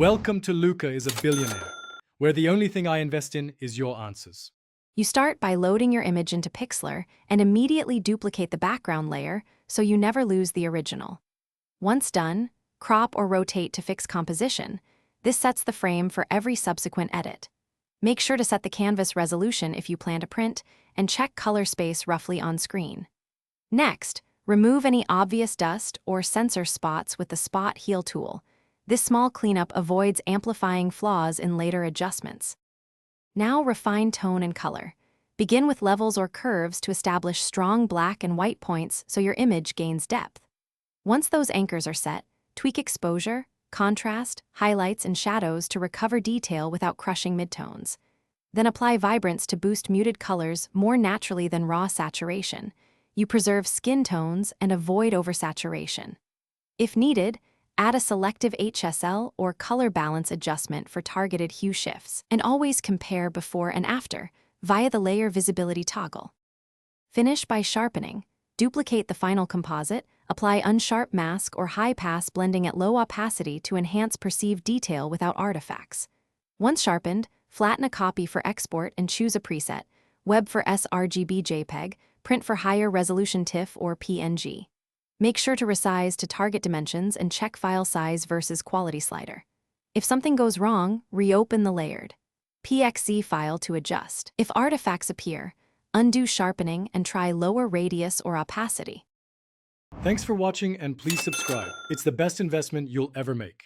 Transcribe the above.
Welcome to Luca is a Billionaire, where the only thing I invest in is your answers. You start by loading your image into Pixlr and immediately duplicate the background layer so you never lose the original. Once done, crop or rotate to fix composition. This sets the frame for every subsequent edit. Make sure to set the canvas resolution if you plan to print, and check color space roughly on screen. Next, remove any obvious dust or sensor spots with the Spot Heal tool. This small cleanup avoids amplifying flaws in later adjustments. Now refine tone and color. Begin with levels or curves to establish strong black and white points so your image gains depth. Once those anchors are set, tweak exposure, contrast, highlights, and shadows to recover detail without crushing midtones. Then apply vibrance to boost muted colors more naturally than raw saturation. You preserve skin tones and avoid oversaturation. If needed, add a selective HSL or color balance adjustment for targeted hue shifts, and always compare before and after via the layer visibility toggle. Finish by sharpening. Duplicate the final composite, apply unsharp mask or high-pass blending at low opacity to enhance perceived detail without artifacts. Once sharpened, flatten a copy for export and choose a preset, web for sRGB JPEG, print for higher resolution TIFF or PNG. Make sure to resize to target dimensions and check file size versus quality slider. If something goes wrong, reopen the layered PXZ file to adjust. If artifacts appear, undo sharpening and try lower radius or opacity. Thanks for watching and please subscribe. It's the best investment you'll ever make.